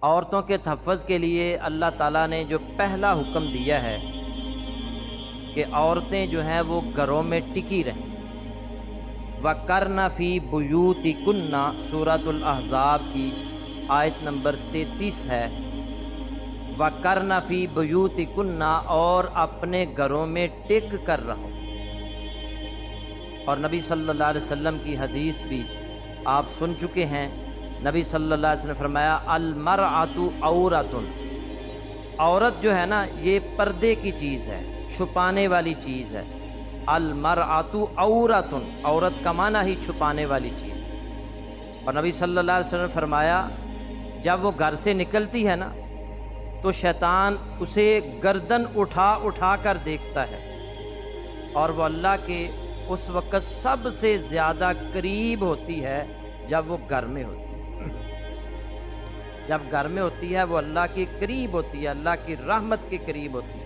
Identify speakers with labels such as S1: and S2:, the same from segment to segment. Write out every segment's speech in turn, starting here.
S1: عورتوں کے تحفظ کے لیے اللہ تعالیٰ نے جو پہلا حکم دیا ہے کہ عورتیں جو ہیں وہ گھروں میں ٹکی رہیں۔ وَقَرْنَ فِي بُيُوتِكُنَّ سورۃ الاحزاب کی آیت نمبر 33 ہے۔ وَقَرْنَ فِي بُيُوتِكُنَّ، اور اپنے گھروں میں ٹک کر رہو۔ اور نبی صلی اللہ علیہ وسلم کی حدیث بھی آپ سن چکے ہیں۔ نبی صلی اللہ علیہ وسلم نے فرمایا المرأۃ عورۃ، عورت جو ہے نا یہ پردے کی چیز ہے، چھپانے والی چیز ہے۔ المرأۃ عورۃ، عورت کا معنی ہی چھپانے والی چیز۔ اور نبی صلی اللہ علیہ وسلم نے فرمایا جب وہ گھر سے نکلتی ہے نا تو شیطان اسے گردن اٹھا اٹھا کر دیکھتا ہے، اور وہ اللہ کے اس وقت سب سے زیادہ قریب ہوتی ہے جب وہ گھر میں ہوتی ہے۔ جب گھر میں ہوتی ہے وہ اللہ کے قریب ہوتی ہے، اللہ کی رحمت کے قریب ہوتی ہے۔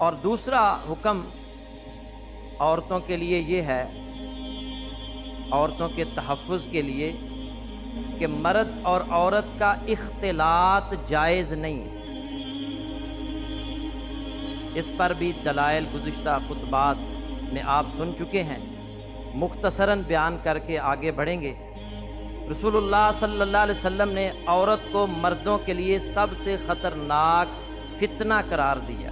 S1: اور دوسرا حکم عورتوں کے لیے یہ ہے، عورتوں کے تحفظ کے لیے، کہ مرد اور عورت کا اختلاط جائز نہیں۔ اس پر بھی دلائل گزشتہ خطبات میں آپ سن چکے ہیں، مختصراً بیان کر کے آگے بڑھیں گے۔ رسول اللہ صلی اللہ علیہ وسلم نے عورت کو مردوں کے لیے سب سے خطرناک فتنہ قرار دیا۔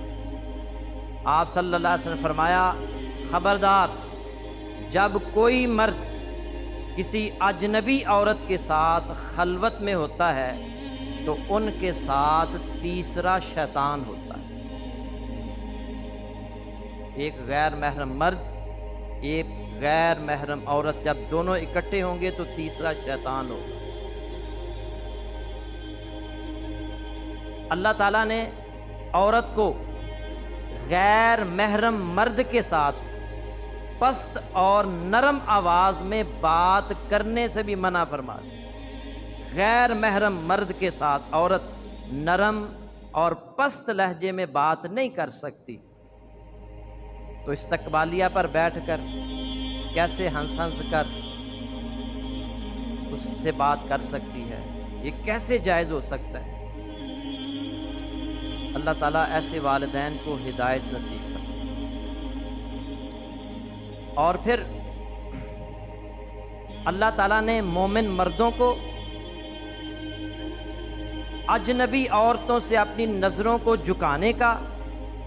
S1: آپ صلی اللہ علیہ وسلم نے فرمایا خبردار، جب کوئی مرد کسی اجنبی عورت کے ساتھ خلوت میں ہوتا ہے تو ان کے ساتھ تیسرا شیطان ہوتا ہے۔ ایک غیر محرم مرد، ایک غیر محرم عورت، جب دونوں اکٹھے ہوں گے تو تیسرا شیطان ہوگا۔ اللہ تعالیٰ نے عورت کو غیر محرم مرد کے ساتھ پست اور نرم آواز میں بات کرنے سے بھی منع فرما دیا۔ غیر محرم مرد کے ساتھ عورت نرم اور پست لہجے میں بات نہیں کر سکتی، تو استقبالیہ پر بیٹھ کر کیسے ہنس ہنس کر اس سے بات کر سکتی ہے؟ یہ کیسے جائز ہو سکتا ہے؟ اللہ تعالیٰ ایسے والدین کو ہدایت نصیب کرے۔ اور پھر اللہ تعالیٰ نے مومن مردوں کو اجنبی عورتوں سے اپنی نظروں کو جھکانے کا،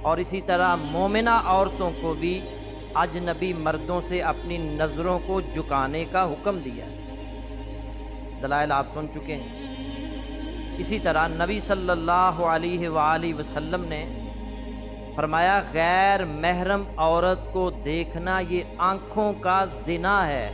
S1: اور اسی طرح مومنہ عورتوں کو بھی اجنبی مردوں سے اپنی نظروں کو جھکانے کا حکم دیا۔ دلائل آپ سن چکے ہیں۔ اسی طرح نبی صلی اللہ علیہ وآلہ وسلم نے فرمایا غیر محرم عورت کو دیکھنا یہ آنکھوں کا زنا ہے۔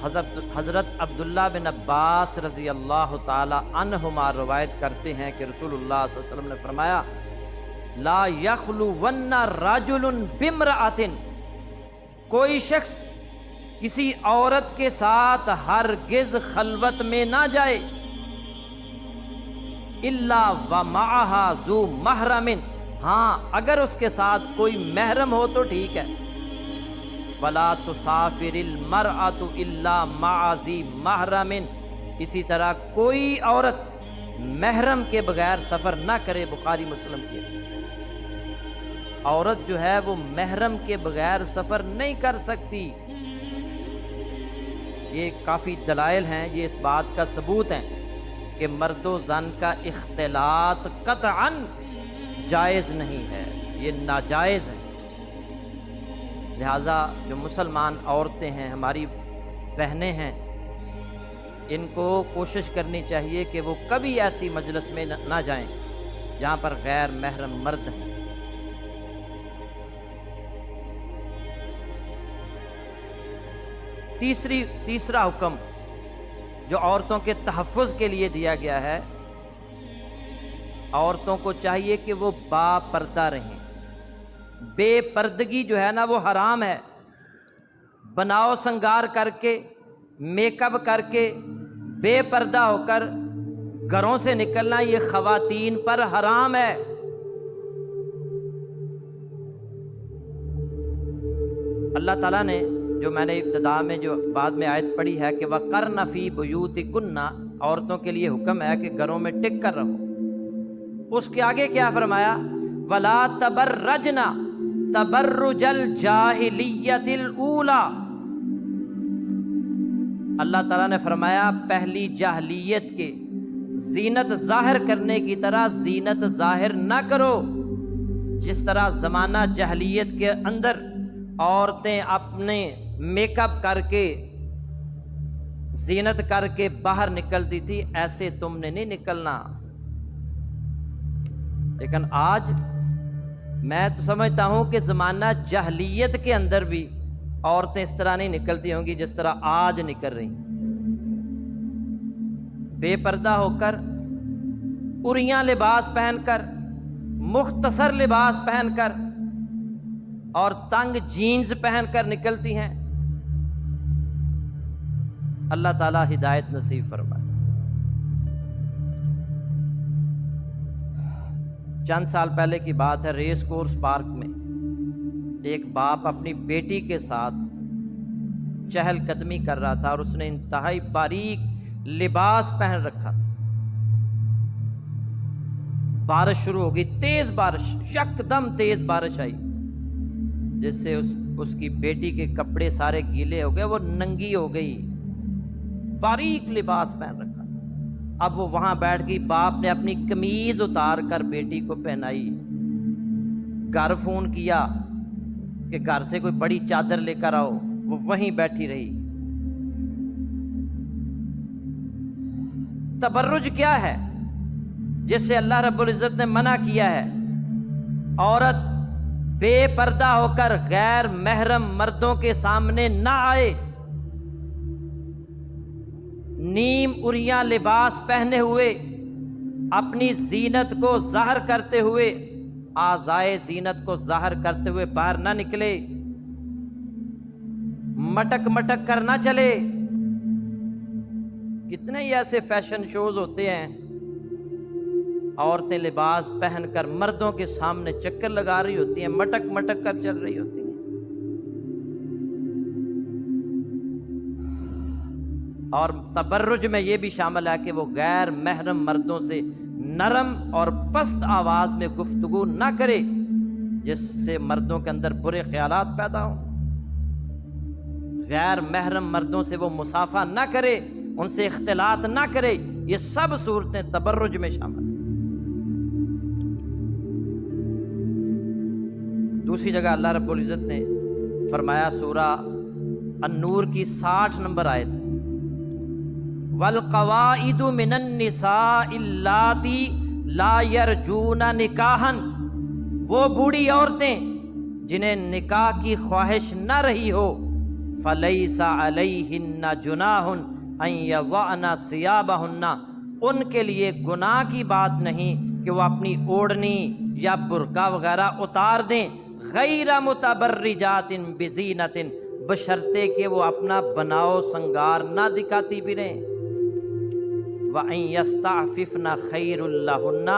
S1: حضرت عبداللہ بن عباس رضی اللہ تعالی عنہما روایت کرتے ہیں کہ رسول اللہ صلی اللہ علیہ وسلم نے فرمایا لا یخلون رجل بامرأۃ، کوئی شخص کسی عورت کے ساتھ ہرگز خلوت میں نہ جائے، الا ومعها ذو محرم، ہاں اگر اس کے ساتھ کوئی محرم ہو تو ٹھیک ہے۔ ولا تسافر المرأۃ الا مع ذی محرم، اسی طرح کوئی عورت محرم کے بغیر سفر نہ کرے، بخاری مسلم کی حدیث ہے۔ عورت جو ہے وہ محرم کے بغیر سفر نہیں کر سکتی۔ یہ کافی دلائل ہیں، یہ اس بات کا ثبوت ہیں کہ مرد و زن کا اختلاط قطعاً جائز نہیں ہے، یہ ناجائز ہے۔ لہٰذا جو مسلمان عورتیں ہیں، ہماری بہنیں ہیں، ان کو کوشش کرنی چاہیے کہ وہ کبھی ایسی مجلس میں نہ جائیں جہاں پر غیر محرم مرد ہیں۔ تیسرا حکم جو عورتوں کے تحفظ کے لیے دیا گیا ہے، عورتوں کو چاہیے کہ وہ با پردہ رہیں۔ بے پردگی جو ہے نا وہ حرام ہے۔ بناؤ سنگار کر کے، میک اپ کر کے، بے پردہ ہو کر گھروں سے نکلنا یہ خواتین پر حرام ہے۔ اللہ تعالیٰ نے جو میں نے ابتدا میں جو بعد میں آیت پڑھی ہے کہ وَقَرْنَ فِي بُيُوتِكُنَّ، عورتوں کے لیے حکم ہے کہ گھروں میں ٹک کر رہو. اس کے آگے کیا فرمایا؟ وَلَا تَبَرَّجْنَ تَبَرُّجَ الْجَاهِلِيَّةِ الْأُولَى. اللہ تعالیٰ نے فرمایا پہلی جاہلیت کے زینت ظاہر کرنے کی طرح زینت ظاہر نہ کرو. جس طرح زمانہ جاہلیت کے اندر عورتیں اپنے میک اپ کر کے زینت کر کے باہر نکلتی تھی، ایسے تم نے نہیں نکلنا. لیکن آج میں تو سمجھتا ہوں کہ زمانہ جاہلیت کے اندر بھی عورتیں اس طرح نہیں نکلتی ہوں گی جس طرح آج نکل رہی. بے پردہ ہو کر، عریاں لباس پہن کر، مختصر لباس پہن کر اور تنگ جینز پہن کر نکلتی ہیں. اللہ تعالیٰ ہدایت نصیب فرمائے. چند سال پہلے کی بات ہے، ریس کورس پارک میں ایک باپ اپنی بیٹی کے ساتھ چہل قدمی کر رہا تھا اور اس نے انتہائی باریک لباس پہن رکھا تھا. بارش شروع ہو گئی، تیز بارش، یکدم تیز بارش آئی جس سے اس کی بیٹی کے کپڑے سارے گیلے ہو گئے، وہ ننگی ہو گئی. باریک لباس پہن رکھا تھا. اب وہ وہاں بیٹھ گئی. باپ نے اپنی قمیض اتار کر بیٹی کو پہنائی. گھر فون کیا کہ گھر سے کوئی بڑی چادر لے کر آؤ، وہ وہیں بیٹھی رہی. تبرج کیا ہے جس سے اللہ رب العزت نے منع کیا ہے؟ عورت بے پردہ ہو کر غیر محرم مردوں کے سامنے نہ آئے. نیم عریاں لباس پہنے ہوئے اپنی زینت کو ظاہر کرتے ہوئے، اعضائے زینت کو ظاہر کرتے ہوئے باہر نہ نکلے. مٹک مٹک کر نہ چلے. کتنے ہی ایسے فیشن شوز ہوتے ہیں، عورتیں لباس پہن کر مردوں کے سامنے چکر لگا رہی ہوتی ہیں، مٹک مٹک کر چل رہی ہوتی ہیں. اور تبرج میں یہ بھی شامل ہے کہ وہ غیر محرم مردوں سے نرم اور پست آواز میں گفتگو نہ کرے جس سے مردوں کے اندر برے خیالات پیدا ہوں. غیر محرم مردوں سے وہ مصافحہ نہ کرے، ان سے اختلاط نہ کرے. یہ سب صورتیں تبرج میں شامل ہیں. دوسری جگہ اللہ رب العزت نے فرمایا سورہ النور کی 60 نمبر آیت، وَالْقَوَائِدُ مِنَ النِّسَاءِ اللَّاتِي لَا يَرْجُونَ نِكَاحًا، وہ بوڑھی عورتیں جنہیں نکاح کی خواہش نہ رہی ہو، فَلَيْسَ عَلَيْهِنَّ جُنَاحٌ أَن يَضَعْنَ ثِيَابَهُنَّ، ان کے لیے گناہ کی بات نہیں کہ وہ اپنی اوڑھنی یا برقع وغیرہ اتار دیں، غیر متبرجات بزینت، بشرطے کہ وہ اپنا بناؤ سنگار نہ دکھاتی بھی رہیں. وَأَن يَسْتَعْفِفْنَ خَيْرٌ لَهُنَّ،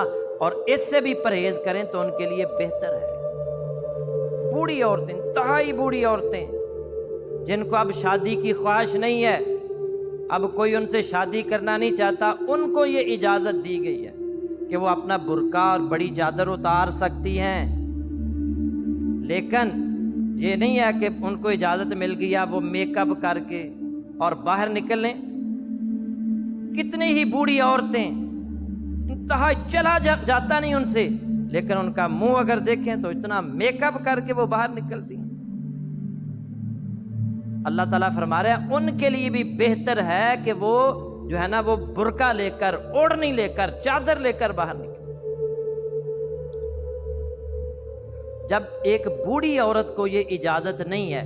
S1: اور اس سے بھی پرہیز کریں تو ان کے لیے بہتر ہے. بوڑھی عورتیں، انتہائی بوڑھی عورتیں جن کو اب شادی کی خواہش نہیں ہے، اب کوئی ان سے شادی کرنا نہیں چاہتا، ان کو یہ اجازت دی گئی ہے کہ وہ اپنا برقع اور بڑی چادر اتار سکتی ہیں. لیکن یہ نہیں ہے کہ ان کو اجازت مل گئی اب وہ میک اپ کر کے اور باہر نکل لیں. کتنی ہی بوڑھی عورتیں انتہا چلا جاتا نہیں ان سے، لیکن ان کا منہ اگر دیکھیں تو اتنا میک اپ کر کے وہ باہر نکلتی ہیں. اللہ تعالیٰ فرما رہے ہیں ان کے لیے بھی بہتر ہے کہ وہ جو ہے نا وہ برقع لے کر، اوڑھنی لے کر، چادر لے کر باہر نکلے. جب ایک بوڑھی عورت کو یہ اجازت نہیں ہے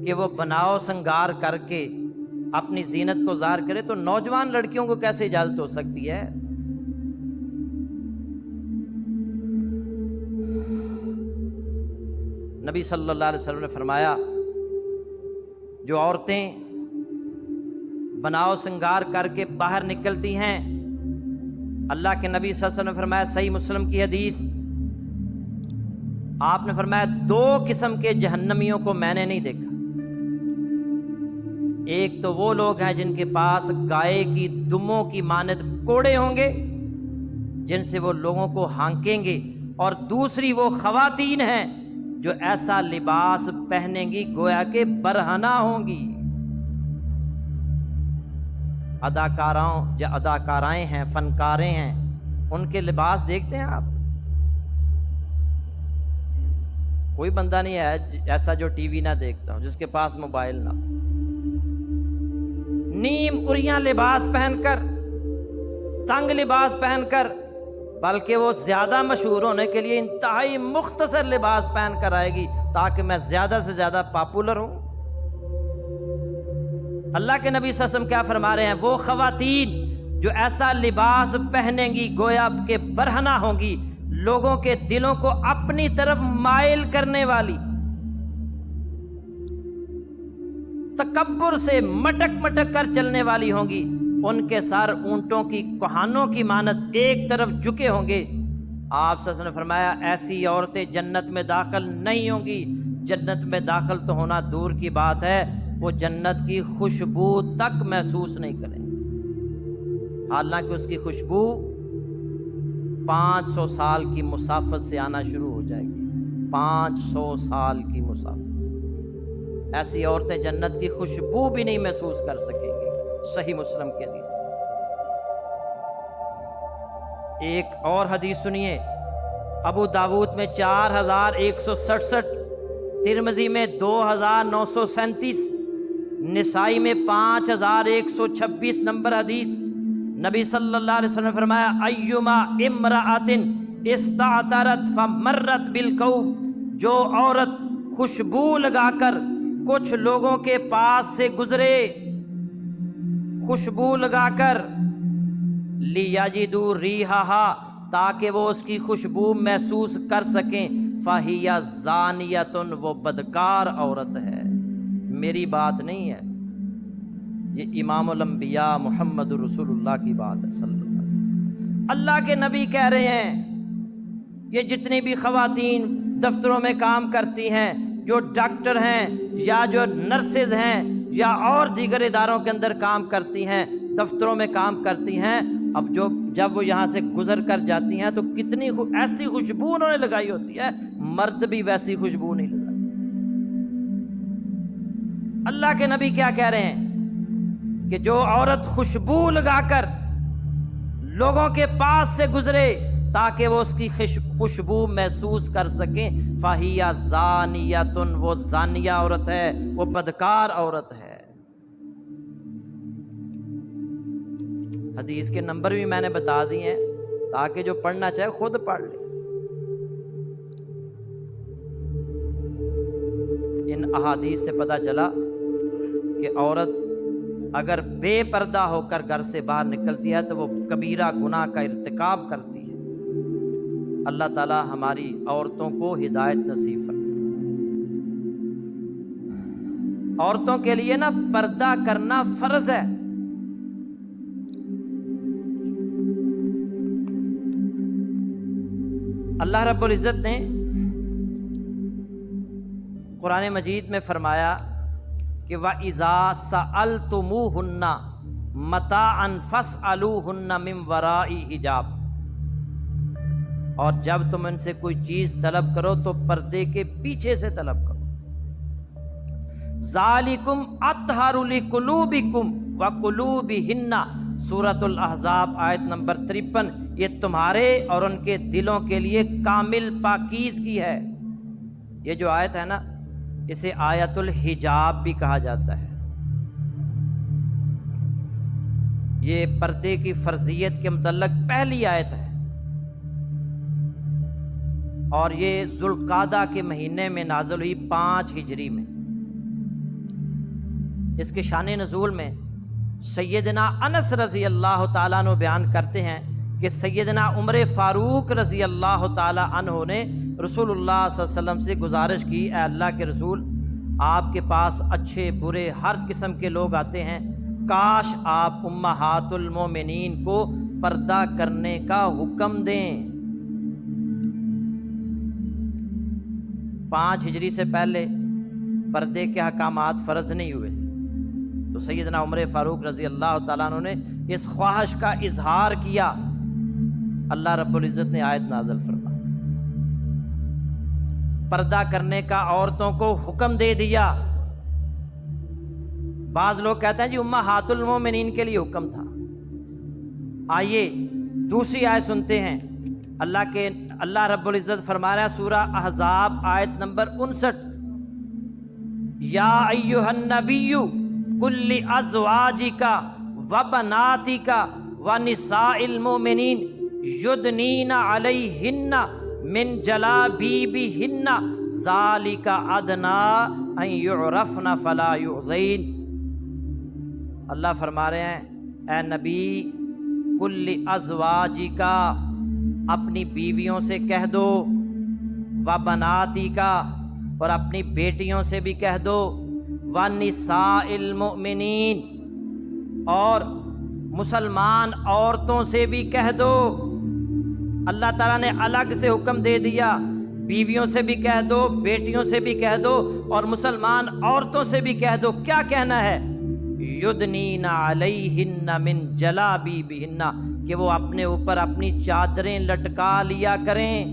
S1: کہ وہ بناؤ سنگار کر کے اپنی زینت کو ظاہر کرے تو نوجوان لڑکیوں کو کیسے اجازت ہو سکتی ہے؟ نبی صلی اللہ علیہ وسلم نے فرمایا جو عورتیں بناؤ سنگار کر کے باہر نکلتی ہیں، اللہ کے نبی صلی اللہ علیہ وسلم نے فرمایا، صحیح مسلم کی حدیث، آپ نے فرمایا 2 قسم کے جہنمیوں کو میں نے نہیں دیکھا. ایک تو وہ لوگ ہیں جن کے پاس گائے کی دموں کی مانند کوڑے ہوں گے جن سے وہ لوگوں کو ہانکیں گے، اور دوسری وہ خواتین ہیں جو ایسا لباس پہنیں گی گویا کہ برہنہ ہوں گی۔ اداکارائیں ہیں، فنکاریں ہیں، ان کے لباس دیکھتے ہیں آپ؟ کوئی بندہ نہیں ہے ایسا جو ٹی وی نہ دیکھتا ہو، جس کے پاس موبائل نہ ہو۔ نیم اریاں لباس پہن کر، تنگ لباس پہن کر، بلکہ وہ زیادہ مشہور ہونے کے لیے انتہائی مختصر لباس پہن کر آئے گی تاکہ میں زیادہ سے زیادہ پاپولر ہوں۔ اللہ کے نبی صلی اللہ علیہ وسلم کیا فرما رہے ہیں؟ وہ خواتین جو ایسا لباس پہنیں گی گویا کہ برہنہ ہوں گی، لوگوں کے دلوں کو اپنی طرف مائل کرنے والی، تکبر سے مٹک مٹک کر چلنے والی ہوں گی، ان کے سر اونٹوں کی کوہانوں کی مانند ایک طرف جھکے ہوں گے۔ آپ صلی اللہ علیہ وسلم نے فرمایا ایسی عورتیں جنت میں داخل نہیں ہوں گی۔ جنت میں داخل تو ہونا دور کی بات ہے، وہ جنت کی خوشبو تک محسوس نہیں کریں گے، حالانکہ اس کی خوشبو 500 سال کی مسافت سے آنا شروع ہو جائے گی، 500 سال کی مسافت سے۔ ایسی عورتیں جنت کی خوشبو بھی نہیں محسوس کر سکیں گی۔ صحیح مسلم کی حدیث۔ ایک اور حدیث سنیے، ابو داود میں 4167، ترمذی میں 2937، نسائی میں 5126 نمبر حدیث۔ نبی صلی اللہ علیہ وسلم نے فرمایا ایما امرأۃ استعطرت فمرت بالکوب، جو عورت خوشبو لگا کر کچھ لوگوں کے پاس سے گزرے، خوشبو لگا کر، لیجدوا ریحہا، تاکہ وہ اس کی خوشبو محسوس کر سکیں، فہی زانیۃ، وہ بدکار عورت ہے۔ میری بات نہیں ہے، یہ امام الانبیاء محمد رسول اللہ کی بات ہے صلی اللہ علیہ وسلم۔ اللہ کے نبی کہہ رہے ہیں یہ جتنی بھی خواتین دفتروں میں کام کرتی ہیں، جو ڈاکٹر ہیں یا جو نرسز ہیں یا اور دیگر اداروں کے اندر کام کرتی ہیں، دفتروں میں کام کرتی ہیں، اب جب وہ یہاں سے گزر کر جاتی ہیں تو کتنی ایسی خوشبو انہوں نے لگائی ہوتی ہے، مرد بھی ویسی خوشبو نہیں لگائی۔ اللہ کے نبی کیا کہہ رہے ہیں کہ جو عورت خوشبو لگا کر لوگوں کے پاس سے گزرے تاکہ وہ اس کی خوشبو محسوس کر سکیں، فَهِيَ زَانِيَةٌ، وہ زانیہ عورت ہے، وہ بدکار عورت ہے۔ حدیث کے نمبر بھی میں نے بتا دیے ہیں تاکہ جو پڑھنا چاہے خود پڑھ لے۔ ان احادیث سے پتہ چلا کہ عورت اگر بے پردہ ہو کر گھر سے باہر نکلتی ہے تو وہ کبیرہ گناہ کا ارتکاب کرتی ہے۔ اللہ تعالی ہماری عورتوں کو ہدایت نصیب فرمائے۔ عورتوں کے لیے نا پردہ کرنا فرض ہے۔ اللہ رب العزت نے قرآن مجید میں فرمایا کہ وَإِذَا سَأَلْتُمُوهُنَّ مَتَاعًا فَاسْأَلُوهُنَّ مِنْ وَرَاءِ حِجَابٍ، اور جب تم ان سے کوئی چیز طلب کرو تو پردے کے پیچھے سے طلب کرو۔ ذَلِكُمْ أَطْهَرُ لِقُلُوبِكُمْ وَقُلُوبِهِنَّ، سورۃ الاحزاب آیت نمبر 53۔ یہ تمہارے اور ان کے دلوں کے لیے کامل پاکیزگی ہے۔ یہ جو آیت ہے نا، اسے آیت الحجاب بھی کہا جاتا ہے۔ یہ پردے کی فرضیت کے متعلق پہلی آیت ہے، اور یہ ذوالقعدہ کے مہینے میں نازل ہوئی 5 ہجری میں۔ اس کے شان نزول میں سیدنا انس رضی اللہ تعالیٰ عنہ بیان کرتے ہیں کہ سیدنا عمر فاروق رضی اللہ تعالیٰ عنہ نے رسول اللہ صلی اللہ علیہ وسلم سے گزارش کی، اے اللہ کے رسول، آپ کے پاس اچھے برے ہر قسم کے لوگ آتے ہیں، کاش آپ امہات المومنین کو پردہ کرنے کا حکم دیں۔ 5 ہجری سے پہلے پردے کے احکامات فرض نہیں ہوئے تھے، تو سیدنا عمر فاروق رضی اللہ تعالیٰ عنہ نے اس خواہش کا اظہار کیا، اللہ رب العزت نے آیت نازل فرما دی، پردہ کرنے کا عورتوں کو حکم دے دیا۔ بعض لوگ کہتے ہیں جی امہات المومنین کے لیے حکم تھا۔ آئیے دوسری آیت سنتے ہیں، اللہ رب العزت فرما رہا ہے سورہ احزاب آیت نمبر 59، یا ایھا النبی کل ازواجک وبناتک ونساء المؤمنین یدنین علیہن من جلابیبہن ذالک ادنی ان یعرفن فلا یؤذین۔ اللہ فرما رہے ہیں اے نبی کل ازواجک، اپنی بیویوں سے کہہ دو، وبناتک، اور اپنی بیٹیوں سے بھی کہہ دو، ونساء المؤمنین، اور مسلمان عورتوں سے بھی کہہ دو۔ اللہ تعالیٰ نے الگ سے حکم دے دیا، بیویوں سے بھی کہہ دو، بیٹیوں سے بھی کہہ دو، اور مسلمان عورتوں سے بھی کہہ دو۔ کیا کہنا ہے؟ یدنین علیہن من جلابیبہن، کہ وہ اپنے اوپر اپنی چادریں لٹکا لیا کریں۔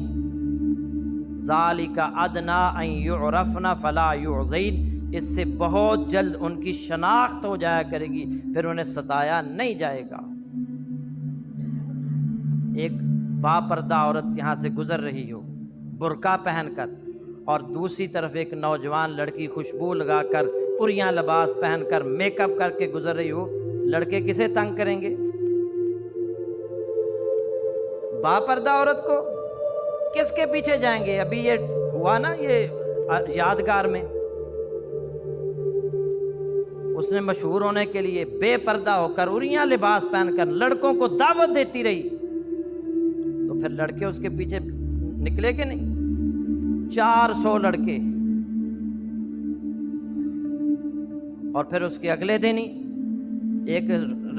S1: ذالک ادنی ان یعرفن فلا یؤذین، اس سے بہت جلد ان کی شناخت ہو جایا کرے گی، پھر انہیں ستایا نہیں جائے گا۔ ایک باپردہ عورت یہاں سے گزر رہی ہو برقع پہن کر، اور دوسری طرف ایک نوجوان لڑکی خوشبو لگا کر، عریاں لباس پہن کر، میک اپ کر کے گزر رہی ہو، لڑکے کسے تنگ کریں گے؟ باپردہ عورت کو کس کے پیچھے جائیں گے؟ ابھی یہ ہوا نا، یہ یادگار میں اس نے مشہور ہونے کے لیے بے پردہ ہو کر، عریاں لباس پہن کر لڑکوں کو دعوت دیتی رہی، تو پھر لڑکے اس کے پیچھے نکلے کہ نہیں؟ 400 لڑکے، اور پھر اس کے اگلے دن ہی ایک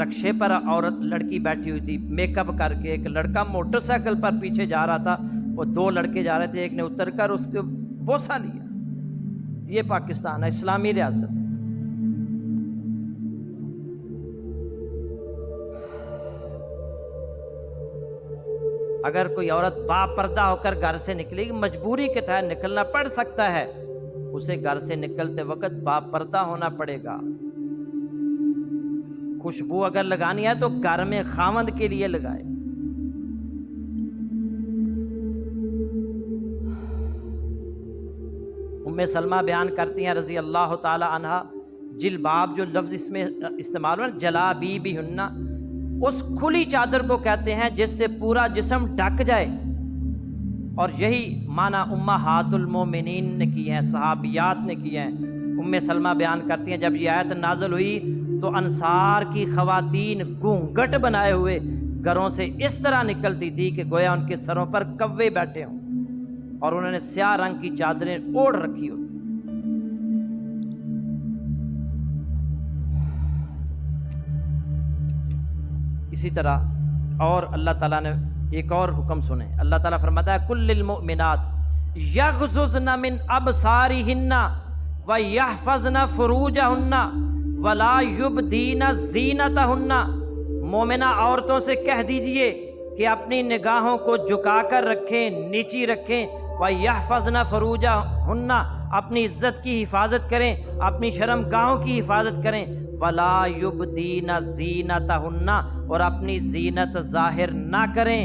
S1: رکشے پر عورت لڑکی بیٹھی ہوئی تھی میک اپ کر کے، ایک لڑکا موٹر سائیکل پر پیچھے جا رہا تھا، وہ 2 لڑکے جا رہے تھے، ایک نے اتر کر اس کو بوسہ لیا۔ یہ پاکستان ہے، اسلامی ریاست ہے۔ اگر کوئی عورت باپردہ ہو کر گھر سے نکلے گی، مجبوری کے تحت نکلنا پڑ سکتا ہے، اسے گھر سے نکلتے وقت باپردہ ہونا پڑے گا۔ خوشبو اگر لگانی ہے تو گھر میں خاوند کے لیے لگائے۔ ام سلمہ بیان کرتی ہیں رضی اللہ تعالی عنہا، جلباب جو لفظ اس میں استعمال ہوا، جلابیبہن، اس کھلی چادر کو کہتے ہیں جس سے پورا جسم ڈھک جائے، اور یہی معنی امہات المومنین نے کی ہیں، صحابیات نے کی ہیں۔ ام سلمہ بیان کرتی ہیں جب یہ آیت نازل ہوئی تو انصار کی خواتین گھونگھٹ بنائے ہوئے گھروں سے اس طرح نکلتی تھی کہ گویا ان کے سروں پر کوے بیٹھے ہوں، اور انہوں نے سیاہ رنگ کی چادریں اوڑھ رکھی ہوتی۔ اسی طرح اور اللہ تعالیٰ نے ایک اور حکم سنے، اللہ تعالیٰ فرماتا ہے کل المؤمنات یغضضن من ابصارہن ویحفظن فروجہن ولا یبدین زینتہن، مومنہ عورتوں سے کہہ دیجئے کہ اپنی نگاہوں کو جھکا کر رکھیں، نیچی رکھیں، ویحفظن فروجہن، اپنی عزت کی حفاظت کریں، اپنی شرم گاہوں کی حفاظت کریں، ولا یبدین زینتہن، اور اپنی زینت ظاہر نہ کریں،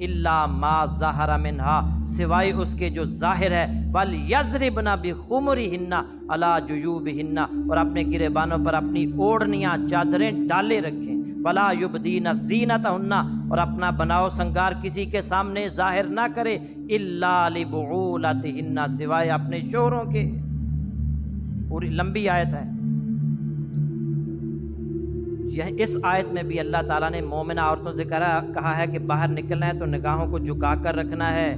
S1: الا ما ظہر منہا، سوائے اس کے جو ظاہر ہے، ولیضربن بخمرہن علی جیوبہن، اور اپنے گریبانوں پر اپنی اوڑھنیاں چادریں ڈالے رکھیں، ولا یبدین زینتہن، اور اپنا بناؤ سنگار کسی کے سامنے ظاہر نہ کرے، الا لبعولتہن، سوائے اپنے شوہروں کے۔ پوری لمبی آیت ہے۔ اس آیت میں بھی اللہ تعالیٰ نے مومنہ عورتوں سے کہا ہے کہ باہر نکلنا ہے تو نگاہوں کو جھکا کر رکھنا ہے،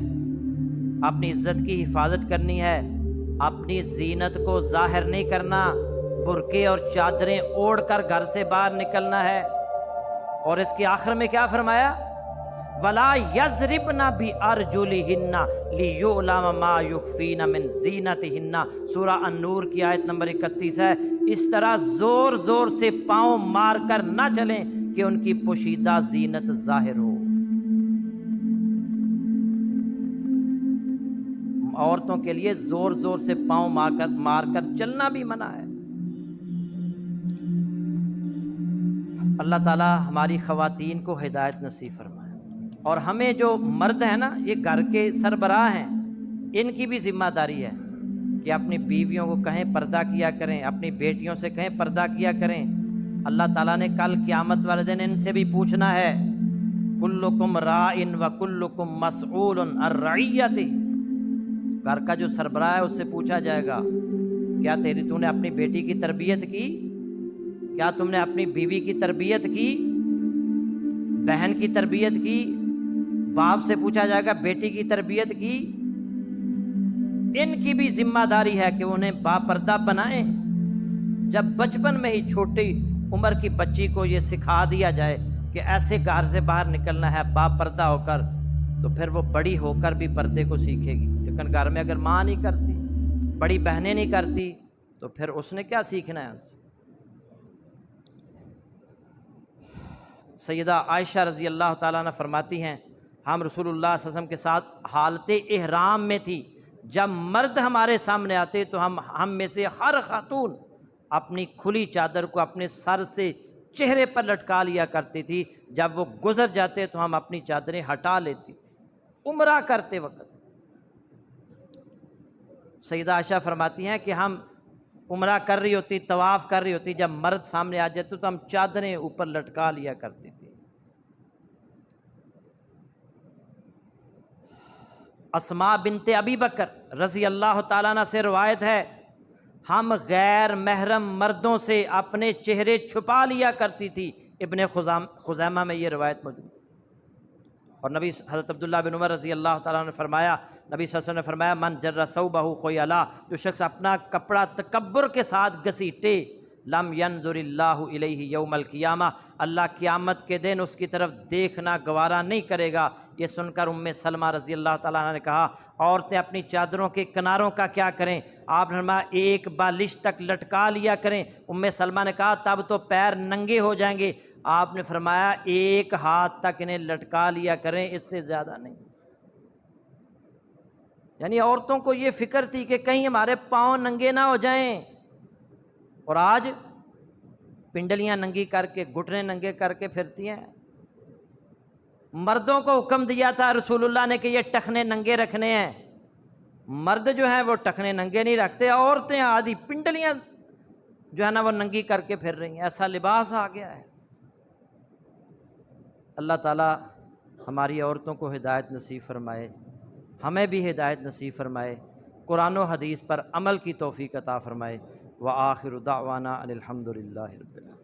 S1: اپنی عزت کی حفاظت کرنی ہے، اپنی زینت کو ظاہر نہیں کرنا، برقعے اور چادریں اوڑھ کر گھر سے باہر نکلنا ہے۔ اور اس کے آخر میں کیا فرمایا؟ ولا یضربن بارجلہن لیعلم ما یخفین من زینتہن، سورہ النور کی آیت نمبر 31 ہے۔ اس طرح زور زور سے پاؤں مار کر نہ چلیں کہ ان کی پوشیدہ زینت ظاہر ہو۔ عورتوں کے لیے زور زور سے پاؤں مار کر چلنا بھی منع ہے۔ اللہ تعالی ہماری خواتین کو ہدایت نصیب فرمائے، اور ہمیں جو مرد ہیں نا، یہ گھر کے سربراہ ہیں، ان کی بھی ذمہ داری ہے کہ اپنی بیویوں کو کہیں پردہ کیا کریں، اپنی بیٹیوں سے کہیں پردہ کیا کریں۔ اللہ تعالیٰ نے کل قیامت والے دن ان سے بھی پوچھنا ہے، کلکم راعٍ وکلکم مسئول عن رعیتہ۔ گھر کا جو سربراہ ہے اس سے پوچھا جائے گا، کیا تو نے اپنی بیٹی کی تربیت کی؟ کیا تم نے اپنی بیوی کی تربیت کی؟ بہن کی تربیت کی؟ باپ سے پوچھا جائے گا بیٹی کی تربیت کی؟ ان کی بھی ذمہ داری ہے کہ انہیں باپردہ بنائیں۔ جب بچپن میں ہی چھوٹی عمر کی بچی کو یہ سکھا دیا جائے کہ ایسے گھر سے باہر نکلنا ہے باپردہ ہو کر، تو پھر وہ بڑی ہو کر بھی پردے کو سیکھے گی۔ لیکن گھر میں اگر ماں نہیں کرتی، بڑی بہنیں نہیں کرتی، تو پھر اس نے کیا سیکھنا ہے ان سے؟ سیدہ عائشہ رضی اللہ تعالیٰ عنہ فرماتی ہیں، ہم رسول اللہ صلی اللہ علیہ وسلم کے ساتھ حالت احرام میں تھی، جب مرد ہمارے سامنے آتے تو ہم میں سے ہر خاتون اپنی کھلی چادر کو اپنے سر سے چہرے پر لٹکا لیا کرتی تھی، جب وہ گزر جاتے تو ہم اپنی چادریں ہٹا لیتی تھی، عمرہ کرتے وقت۔ سیدہ عائشہ فرماتی ہیں کہ ہم عمرہ کر رہی ہوتی، طواف کر رہی ہوتی، جب مرد سامنے آ جاتے تو ہم چادریں اوپر لٹکا لیا کرتی تھی۔ اسماء بنت ابی بکر رضی اللہ تعالیٰ عنہ سے روایت ہے، ہم غیر محرم مردوں سے اپنے چہرے چھپا لیا کرتی تھی۔ ابن خزیمہ میں یہ روایت موجود ہے۔ اور نبی حضرت عبداللہ بن عمر رضی اللہ تعالیٰ نے فرمایا، نبی صلی اللہ علیہ وسلم نے فرمایا، من جر ثوبہ خیلا، جو شخص اپنا کپڑا تکبر کے ساتھ گھسیٹے، لم ینظر اللہ الیہ یوم القیامہ، اللہ قیامت کے دن اس کی طرف دیکھنا گوارا نہیں کرے گا۔ یہ سن کر ام سلمہ رضی اللہ تعالیٰ عنہ نے کہا، عورتیں اپنی چادروں کے کناروں کا کیا کریں؟ آپ نے فرمایا ایک بالش تک لٹکا لیا کریں۔ ام سلمہ نے کہا تب تو پیر ننگے ہو جائیں گے۔ آپ نے فرمایا ایک ہاتھ تک انہیں لٹکا لیا کریں، اس سے زیادہ نہیں۔ یعنی عورتوں کو یہ فکر تھی کہ کہیں ہمارے پاؤں ننگے نہ ہو جائیں، اور آج پنڈلیاں ننگی کر کے، گھٹنے ننگے کر کے پھرتی ہیں۔ مردوں کو حکم دیا تھا رسول اللہ نے کہ یہ ٹخنے ننگے رکھنے ہیں، مرد جو ہیں وہ ٹخنے ننگے نہیں رکھتے، عورتیں آدھی پنڈلیاں جو ہے نا وہ ننگی کر کے پھر رہی ہیں، ایسا لباس آ گیا ہے۔ اللہ تعالی ہماری عورتوں کو ہدایت نصیب فرمائے، ہمیں بھی ہدایت نصیب فرمائے، قرآن و حدیث پر عمل کی توفیق عطا فرمائے۔ وآخر دعوانا ان الحمد للہ رب العالمین۔